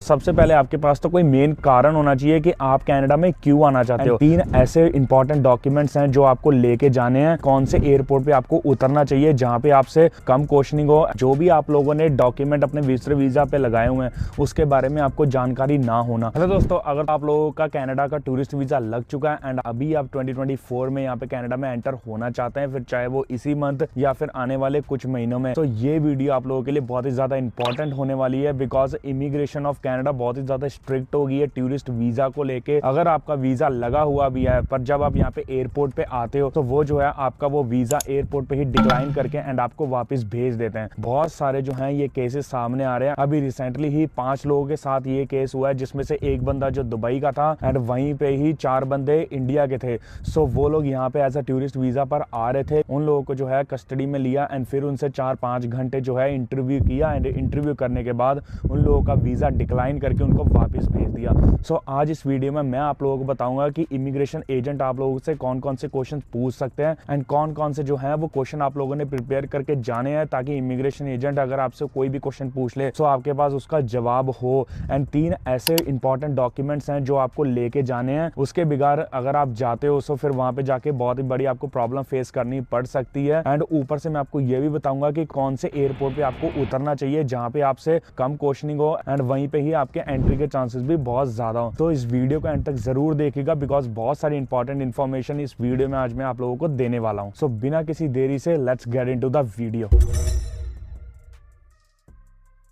सबसे पहले आपके पास तो कोई मेन कारण होना चाहिए कि आप कनाडा में क्यों आना चाहते हो। 3 ऐसे इंपॉर्टेंट डॉक्यूमेंट्स हैं जो आपको लेके जाने हैं। कौन से एयरपोर्ट पे आपको उतरना चाहिए जहां पे आपसे कम क्वेश्चनिंग हो। जो भी आप लोगों ने डॉक्यूमेंट अपने विजिटर वीजा पे लगाए हुए हैं उसके बारे में आपको जानकारी ना होना। हेलो दोस्तों, अगर आप लोगों का कनाडा का टूरिस्ट वीजा लग चुका है एंड अभी आप 2024 में यहाँ पे कनाडा में एंटर होना चाहते हैं, फिर चाहे वो इसी मंथ या फिर आने वाले कुछ महीनों में, तो ये वीडियो आप लोगों के लिए बहुत ही ज्यादा इंपॉर्टेंट होने वाली है। बिकॉज इमिग्रेशन ऑफ कनाडा बहुत ही ज्यादा स्ट्रिक्ट हो गई है टूरिस्ट वीजा को लेके। अगर आपका वीजा लगा हुआ भी है पर जब आप यहाँ पे एयरपोर्ट पे आते हो तो वो जो है आपका वो वीजा एयरपोर्ट पे ही डिक्लाइन करके एंड आपको वापस भेज देते हैं। बहुत सारे जो हैं ये केसेस सामने आ रहे हैं। अभी रिसेंटली ही 5 लोगों के साथ ये केस हुआ है, जिसमें से एक बंदा जो दुबई का था एंड वहीं पे ही 4 बंदे इंडिया के थे। सो वो लोग यहाँ पे एज अ टूरिस्ट वीजा पर आ रहे थे। उन लोगों को जो है कस्टडी में लिया एंड फिर उनसे 4-5 घंटे जो है इंटरव्यू किया एंड इंटरव्यू करने के बाद उन लोगों का वीजा डिक्लाइन करके उनको वापस भेज दिया। सो आज इस वीडियो में मैं आप लोगों को बताऊंगा कि इमिग्रेशन एजेंट आप लोगों से कौन कौन से क्वेश्चन पूछ सकते हैं एंड कौन कौन से जो है वो क्वेश्चन आप लोगों ने प्रिपेयर करके जाने हैं, ताकि इमिग्रेशन एजेंट अगर आपसे कोई भी क्वेश्चन पूछ ले तो आपके पास उसका जवाब हो। एंड 3 ऐसे इंपॉर्टेंट डॉक्यूमेंट्स हैं जो आपको लेके जाने हैं। उसके बिगाड़ अगर आप जाते हो तो फिर वहां पे जाके बहुत ही बड़ी आपको प्रॉब्लम फेस करनी पड़ सकती है। एंड ऊपर से मैं आपको ये भी बताऊंगा कि कौन से एयरपोर्ट पे आपको उतरना चाहिए जहां पे आपसे कम क्वेश्चनिंग हो एंड वहीं पे ही आपके एंट्री के चांसेस भी बहुत ज्यादा हो। तो इस वीडियो को एंड तक जरूर देखिएगा बिकॉज बहुत सारी इंपॉर्टेंट इन्फॉर्मेशन इस वीडियो में आज मैं आप लोगों को देने वाला हूं। सो बिना किसी देरी से let's get into the video.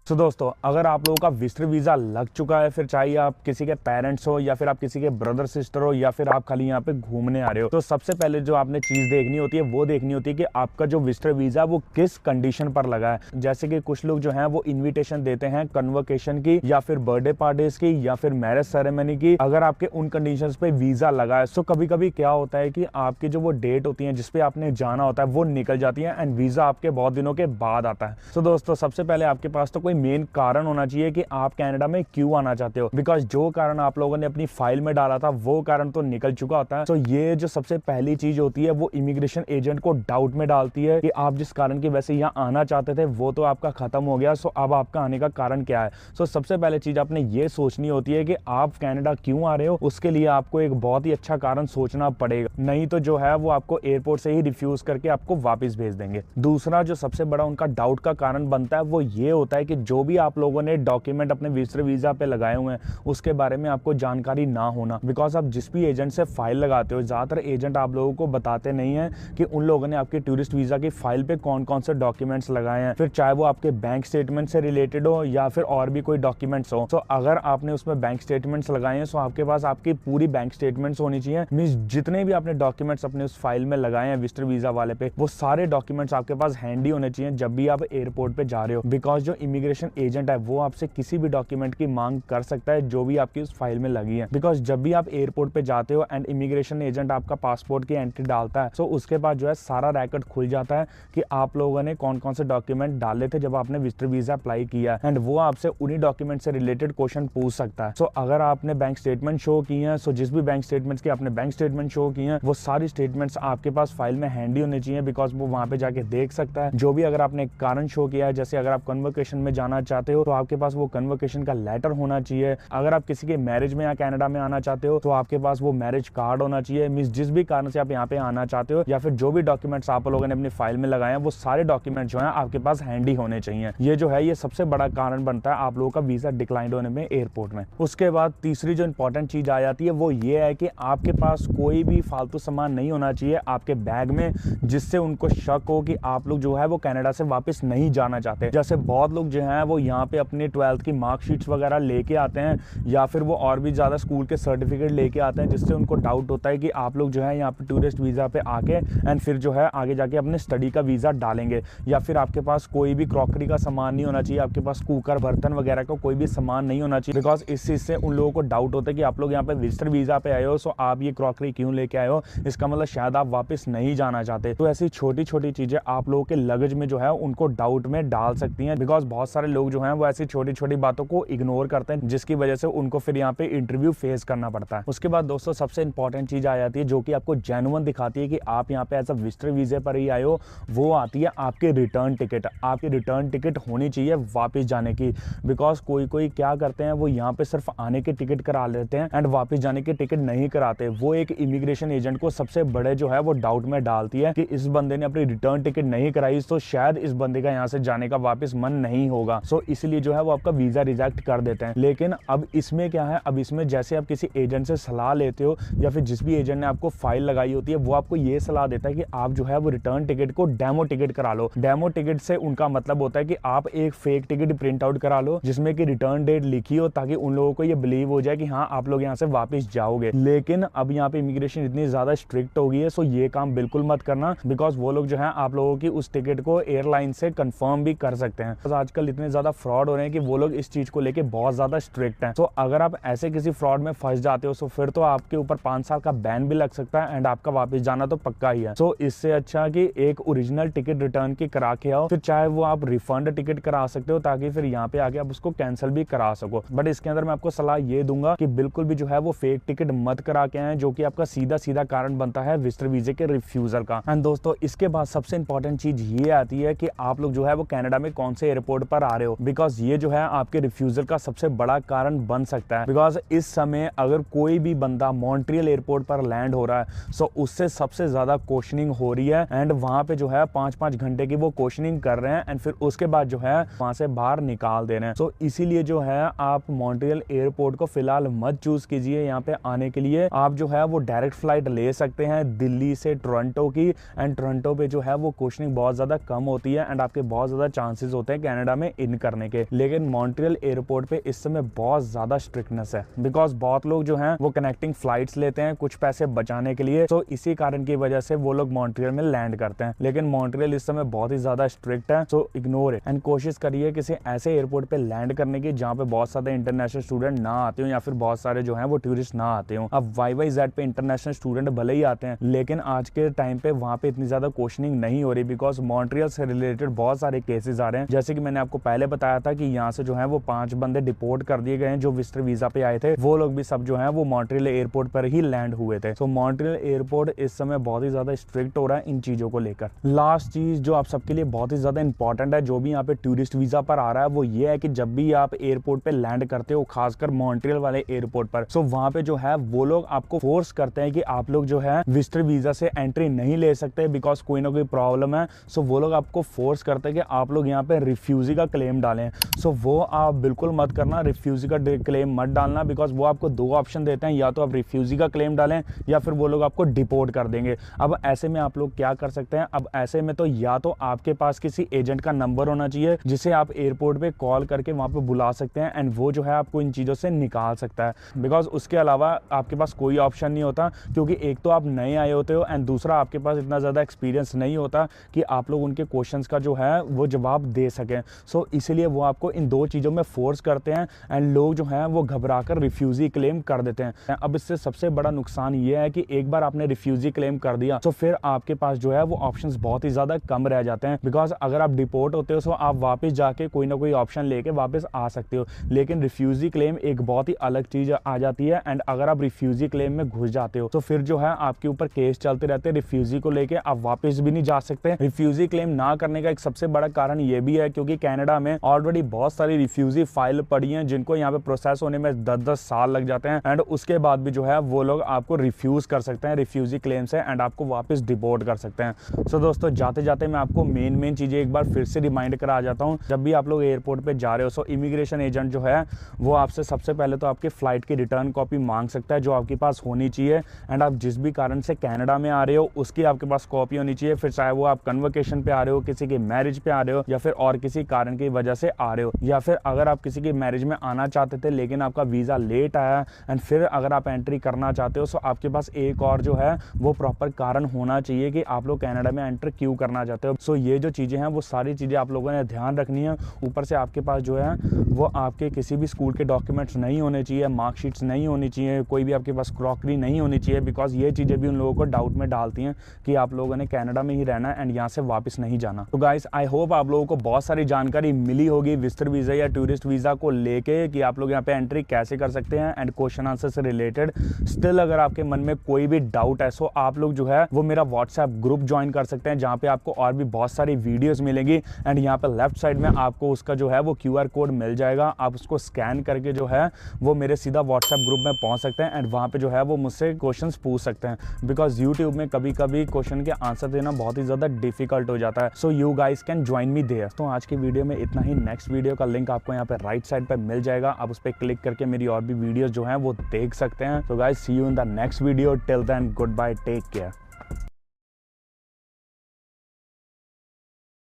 तो दोस्तों, अगर आप लोगों का विजिटर वीजा लग चुका है, फिर चाहे आप किसी के पेरेंट्स हो या फिर आप किसी के ब्रदर सिस्टर हो या फिर आप खाली यहाँ पे घूमने आ रहे हो, तो सबसे पहले जो आपने चीज देखनी होती है वो देखनी होती है कि आपका जो विजिटर वीजा वो किस कंडीशन पर लगा है। जैसे कि कुछ लोग जो है वो इन्विटेशन देते हैं कन्वोकेशन की या फिर बर्थडे पार्टीज की या फिर मैरिज सेरेमनी की। अगर आपके उन कंडीशन पे वीजा लगा है तो कभी कभी क्या होता है कि आपकी जो वो डेट होती है जिसपे आपने जाना होता है वो निकल जाती है एंड वीजा आपके बहुत दिनों के बाद आता है। तो दोस्तों, सबसे पहले आपके पास तो कोई मेन कारण होना चाहिए कि आप कनाडा में क्यों आना चाहते हो। बिकॉज जो कारण आप लोगों ने अपनी फाइल में डाला था वो कारण तो निकल चुका होता है। तो ये जो सबसे पहली चीज होती है वो इमिग्रेशन एजेंट को डाउट में डालती है कि आप जिस कारण की वैसे यहाँ आना चाहते थे वो तो आपका खत्म हो गया। सो अब आपका आने का कारण क्या है। सो सबसे पहले चीज आपने ये सोचनी होती है कि आप कनाडा क्यों आ रहे हो। उसके लिए आपको एक बहुत ही अच्छा कारण सोचना पड़ेगा, नहीं तो जो है वो आपको एयरपोर्ट से ही रिफ्यूज करके आपको वापस भेज देंगे। दूसरा जो सबसे बड़ा उनका डाउट का कारण बनता है वो ये होता है कि जो भी आप लोगों ने डॉक्यूमेंट अपने विजिटर वीजा पे लगाए हुए हैं उसके बारे में आपको जानकारी ना होना। बिकॉज आप जिस भी एजेंट से फाइल लगाते हो, ज्यादातर एजेंट आप लोगों को बताते नहीं है कि उन लोगों ने आपके टूरिस्ट वीजा की फाइल पे कौन कौन से डॉक्यूमेंट्स लगाए हैं, फिर चाहे वो आपके बैंक स्टेटमेंट से रिलेटेड हो या फिर और भी कोई डॉक्यूमेंट्स हो। तो अगर आपने उसमें बैंक स्टेटमेंट्स लगाए हैं तो आपके पास आपकी पूरी बैंक स्टेटमेंट्स होनी चाहिए। मींस जितने भी आपने डॉक्यूमेंट्स अपने उस फाइल में लगाए हैं विजिटर वीजा वाले पे, वो सारे डॉक्यूमेंट्स आपके पास हैंडी होने चाहिए जब भी आप एयरपोर्ट पे जा रहे हो। बिकॉज जो इमिग्रेशन एजेंट है वो आपसे किसी भी डॉक्यूमेंट की मांग कर सकता है जो भी आपकी उस फाइल में लगी है। बिकॉज जब भी आप एयरपोर्ट पे जाते हो एंड इमिग्रेशन एजेंट आपका पासपोर्ट की एंट्री डालता है, तो उसके बाद जो है सारा रैकेट खुल जाता है कि आप लोगों ने कौन कौन से डॉक्यूमेंट डाले थे जब आपने विजिटर वीजा अप्लाई किया एंड वो आपसे उन्हीं डॉक्यूमेंट से रिलेटेड क्वेश्चन पूछ सकता है। सो अगर आपने बैंक स्टेटमेंट शो की है, सो जिस भी बैंक स्टेटमेंट्स की आपने बैंक स्टेटमेंट शो की है वो सारी स्टेटमेंट्स आपके पास फाइल में हैंडी होने चाहिए। बिकॉज वो वहां पे जाके देख सकता है जो भी अगर आपने कारण शो किया है। जैसे अगर आप कन्वोकेशन में जाना चाहते हो तो आपके पास वो कन्वोकेशन का लेटर होना चाहिए। अगर आप किसी के मैरिज में या कनाडा में आना चाहते हो तो आपके पास वो मैरिज कार्ड होना चाहिए। मींस जिस भी कारण से आप यहाँ पे आना चाहते हो या फिर जो भी डॉक्यूमेंट्स आप लोगों ने अपनी फाइल में लगाए हैं वो सारे डॉक्यूमेंट जो है आपके पास हैंडी होने चाहिए। ये जो है ये सबसे बड़ा कारण बनता है आप लोगों का वीजा डिक्लाइन होने में एयरपोर्ट में। उसके बाद तीसरी जो इंपॉर्टेंट चीज आ जाती है वो ये है कि आपके पास कोई भी फालतू सामान नहीं होना चाहिए आपके बैग में जिससे उनको शक हो कि आप लोग जो है वो कनाडा से वापस नहीं जाना चाहते। जैसे बहुत लोग जो है वो यहाँ पे अपने 12th की मार्कशीट्स वगैरह लेके आते हैं या फिर वो और भी ज़्यादा स्कूल के सर्टिफिकेट लेके आते हैं, जिससे उनको डाउट होता है कि आप लोग जो है यहाँ पे टूरिस्ट वीज़ा पे आके एंड फिर जो है आगे जाके अपने स्टडी का वीज़ा डालेंगे। या फिर आपके पास कोई भी क्रॉकरी का सामान नहीं होना चाहिए, आपके पास कुकर बर्तन वगैरह का कोई भी सामान नहीं होना चाहिए। बिकॉज इस चीज़ से उन लोगों को डाउट होता है कि आप लोग यहाँ पे विजिटर वीज़ा पे आए हो, सो आप ये क्रॉकरी क्यों लेके आए हो, इसका मतलब शायद आप वापस नहीं जाना चाहते। तो ऐसी छोटी छोटी चीज़ें आप लोगों के लगेज में जो है उनको डाउट में डाल सकती हैं। बिकॉज बहुत सारे सारे लोग जो हैं वो ऐसी छोटी छोटी बातों को इग्नोर करते हैं, जिसकी वजह से उनको फिर यहाँ पे इंटरव्यू फेस करना पड़ता है। उसके बाद दोस्तों सबसे इंपॉर्टेंट चीज आ जाती है जो कि आपको जेन्युइन दिखाती है कि आप यहाँ पे एज अ विजिटर वीजे पर ही आए हो, वो आती है आपके रिटर्न टिकट। आपकी रिटर्न टिकट होनी चाहिए वापस जाने की, बिकॉज कोई कोई क्या करते हैं, वो यहाँ पे सिर्फ आने के टिकट करा लेते हैं एंड वापस जाने के टिकट नहीं कराते। वो एक इमिग्रेशन एजेंट को सबसे बड़े जो है वो डाउट में डालती है कि इस बंदे ने अपनी रिटर्न टिकट नहीं कराई, तो शायद इस बंदे का यहाँ से जाने का वापस मन नहीं होगा। सो इसलिए जो है वो आपका वीजा रिजेक्ट कर देते हैं। लेकिन अब इसमें क्या है, अब इसमें जैसे आप किसी एजेंट से सलाह लेते हो या फिर जिस भी एजेंट ने आपको फाइल लगाई होती है, वो आपको ये सलाह देता है कि आप जो है वो रिटर्न टिकट को डेमो टिकट करा लो। डेमो टिकट से उनका मतलब होता है कि आप एक फेक टिकट प्रिंट आउट करा लो जिसमें कि रिटर्न डेट लिखी हो, ताकि उन लोगों को ये बिलीव हो जाए कि हाँ आप लोग यहाँ से वापस जाओगे। लेकिन अब यहाँ पे इमिग्रेशन इतनी ज्यादा स्ट्रिक्ट हो गई है, सो ये काम बिल्कुल मत करना, बिकॉज वो लोग जो है आप लोगों की उस टिकट को एयरलाइन से कंफर्म भी कर सकते हैं। तो आजकल इतने ज्यादा फ्रॉड हो रहे हैं कि वो लोग इस चीज को लेके बहुत ज्यादा स्ट्रिक्ट हैं। तो अगर आप ऐसे किसी फ्रॉड में फंस जाते हो तो फिर तो आपके ऊपर 5 साल का बैन भी लग सकता है एंड आपका वापस जाना तो पक्का ही है। सो इससे अच्छा कि एक ओरिजिनल टिकट रिटर्न की करा के आओ, फिर चाहे वो आप रिफंड टिकट करा सकते हो ताकि फिर यहाँ पे आके आप उसको कैंसिल भी करा सको। बट इसके अंदर मैं आपको सलाह ये दूंगा कि बिल्कुल भी जो है वो फेक टिकट मत करा के आए, जो कि आपका सीधा सीधा कारण बनता है विजिटर वीजे के रिफ्यूजल का। एंड दोस्तों इसके बाद सबसे इंपॉर्टेंट चीज ये आती है कि आप लोग जो है वो कनाडा में कौन से एयरपोर्ट पर आ रहे हो, बिकॉज ये जो है आपके रिफ्यूजल का सबसे बड़ा कारण बन सकता है। बिकॉज इस समय अगर कोई भी बंदा मॉन्ट्रियल एयरपोर्ट पर लैंड हो रहा है, सो उससे सबसे ज्यादा क्वेश्चनिंग हो रही है एंड वहां पे जो है 5-5 घंटे की वो क्वेश्चनिंग कर रहे हैं एंड फिर उसके बाद जो है वहां से बाहर निकाल दे रहे हैं। सो इसीलिए जो है आप मॉन्ट्रियल एयरपोर्ट को फिलहाल मत चूज कीजिए यहाँ पे आने के लिए। आप जो है वो डायरेक्ट फ्लाइट ले सकते हैं दिल्ली से टोरंटो की, एंड टोरंटो पे जो है वो क्वेश्चनिंग बहुत ज्यादा कम होती है एंड आपके बहुत ज्यादा चांसेस होते हैं कनाडा में इन करने के। लेकिन मॉन्ट्रियल एयरपोर्ट पे इस समय बहुत ज्यादा स्ट्रिक्टनेस है, बिकॉज बहुत लोग जो हैं वो कनेक्टिंग फ्लाइट्स लेते हैं कुछ पैसे बचाने के लिए। तो इसी कारण की वजह से वो लोग मॉन्ट्रियल में लैंड करते हैं। लेकिन मॉन्ट्रियल इस समय बहुत ही ज्यादा स्ट्रिक्ट है, सो इग्नोर इट एंड कोशिश करिए किसी ऐसे एयरपोर्ट पे लैंड करने की जहाँ पे बहुत सारे इंटरनेशनल स्टूडेंट ना आते हो या फिर बहुत सारे जो हैं वो टूरिस्ट ना आते हो। अब YYZ पे इंटरनेशनल स्टूडेंट भले ही आते हैं, लेकिन आज के टाइम पे वहाँ पे इतनी ज्यादा क्वेश्चनिंग नहीं हो रही, बिकॉज मॉन्ट्रियल से रिलेटेड बहुत सारे केसेस आ रहे हैं। जैसे कि मैंने आपको पहले बताया था कि यहाँ से जो है वो 5 बंदे डिपोर्ट कर दिए गए हैं जो विजिटर वीजा पे आए थे, वो लोग भी सब जो है वो मॉन्ट्रियल एयरपोर्ट पर ही लैंड हुए थे। सो मॉन्ट्रियल एयरपोर्ट इस समय बहुत ही ज्यादा स्ट्रिक्ट हो रहा है इन चीजों को लेकर। लास्ट चीज जो आप सबके लिए बहुत ही ज्यादा इंपॉर्टेंट है, जो भी यहाँ पे टूरिस्ट वीजा पर आ रहा है, वो ये है कि जब भी आप एयरपोर्ट पे लैंड करते हो, खासकर मॉन्ट्रियल वाले एयरपोर्ट पर, सो वहां पे जो है वो लोग आपको फोर्स करते हैं कि आप लोग जो है विजिटर वीजा से एंट्री नहीं ले सकते, बिकॉज कोई ना कोई प्रॉब्लम है। सो वो लोग आपको फोर्स करते हैं कि आप लोग यहाँ पे रिफ्यूजी का क्लेम डालें। सो वो आप बिल्कुल मत करना, रिफ्यूजी का क्लेम मत डालना, बिकॉज वो आपको 2 ऑप्शन देते हैं, या तो आप रिफ्यूजी का क्लेम डालें या फिर वो लोग आपको डिपोर्ट कर देंगे। अब ऐसे में आप लोग क्या कर सकते हैं, अब ऐसे में तो या तो आपके पास किसी एजेंट का नंबर होना चाहिए जिसे आप एयरपोर्ट पे कॉल करके वहां पे बुला सकते हैं एंड वो जो है आपको इन चीजों से निकाल सकता है, बिकॉज उसके अलावा आपके पास कोई ऑप्शन नहीं होता, क्योंकि एक तो आप नए आए होते हो एंड दूसरा आपके पास इतना ज्यादा एक्सपीरियंस नहीं होता कि आप लोग उनके क्वेश्चंस का जो है वो जवाब दे सकें। सो इसलिए वो आपको इन 2 चीजों में फोर्स करते हैं एंड लोग जो है वो घबरा कर रिफ्यूजी क्लेम कर देते हैं। अब इससे सबसे बड़ा नुकसान ये है कि एक बार आपने रिफ्यूजी क्लेम कर दिया तो फिर आपके पास जो है वो ऑप्शंस बहुत ही ज्यादा कम रह जाते हैं, बिकॉज अगर आप डिपोर्ट होते हो तो आप वापस जाके कोई ना कोई ऑप्शन लेके वापस आ सकते हो। लेकिन रिफ्यूजी क्लेम एक बहुत ही अलग चीज आ जाती है एंड अगर आप रिफ्यूजी क्लेम में घुस जाते हो तो फिर जो है आपके ऊपर केस चलते रहते हैं रिफ्यूजी को लेके, आप वापस भी नहीं जा सकते। रिफ्यूजी क्लेम ना करने का एक सबसे बड़ा कारण ये भी है क्योंकि कनाडा में ऑलरेडी बहुत सारी रिफ्यूजी फाइल पड़ी हैं जिनको यहाँ पे प्रोसेस होने में 10-10 साल लग जाते हैं एंड उसके बाद भी जो है वो लोग आपको रिफ्यूज कर सकते हैं रिफ्यूजी क्लेम से एंड आपको वापस डिपोर्ट कर सकते हैं। सो दोस्तों जाते जाते मैं आपको मेन चीजें एक बार फिर से रिमाइंड करा जाता हूँ। जब भी आप लोग एयरपोर्ट पे जा रहे हो, सो इमिग्रेशन एजेंट जो है वो आपसे सबसे पहले तो आपके फ्लाइट की रिटर्न कॉपी मांग सकता है जो आपके पास होनी चाहिए एंड आप जिस भी कारण से कनाडा में आ रहे हो उसकी आपके पास कॉपी होनी चाहिए। फिर चाहे वो आप कन्वोकेशन पे आ रहे हो, किसी की मैरिज पे आ रहे हो या फिर और किसी कारण की वजह से आ रहे हो, या फिर अगर आप किसी की मैरिज में आना चाहते थे लेकिन आपका वीजा लेट आया एंड फिर अगर आप एंट्री करना चाहते हो, सो आपके पास एक और जो है वो प्रॉपर कारण होना चाहिए कि आप लोग कनाडा में एंटर क्यों करना चाहते हो। सो ये जो चीजें हैं वो सारी चीजें आप लोगों ने ध्यान रखनी है। ऊपर से आपके पास जो है वो आपके किसी भी स्कूल के डॉक्यूमेंट्स नहीं होने चाहिए, मार्कशीट्स नहीं होनी चाहिए, कोई भी आपके पास क्रॉकरी नहीं होनी चाहिए, बिकॉज ये चीजें भी उन लोगों को डाउट में डालती हैं कि आप लोगों ने कनाडा में ही रहना है एंड यहाँ से वापस नहीं जाना। तो गाइस आई होप आप लोगों को बहुत सारी जानकारी जानकारी मिली होगी विजिटर वीजा या टूरिस्ट वीजा को लेके कि आप लोग यहाँ पे एंट्री कैसे कर सकते हैं एंड क्वेश्चन आंसर से रिलेटेड। स्टिल अगर आपके मन में कोई भी डाउट है सो आप लोग जो है वो मेरा व्हाट्सएप ग्रुप ज्वाइन कर सकते हैं, जहाँ पे आपको और भी बहुत सारी वीडियोस मिलेंगी एंड यहाँ पे लेफ्ट साइड में आपको उसका जो है वो QR कोड मिल जाएगा। आप उसको स्कैन करके जो है वो मेरे सीधा व्हाट्सएप ग्रुप में पहुंच सकते हैं एंड वहाँ पे जो है वो मुझसे क्वेश्चंस पूछ सकते हैं, बिकॉज यूट्यूब में कभी कभी क्वेश्चन के आंसर देना बहुत ही ज़्यादा डिफिकल्ट हो जाता है। So you guys can join me there. तो आज की वीडियो में इतना ही। नेक्स्ट वीडियो का लिंक आपको यहाँ पे राइट साइड पे मिल जाएगा, आप उस पर क्लिक करके मेरी और भी वीडियोस जो हैं वो देख सकते हैं। तो guys see you in the next video, till then goodbye, take care.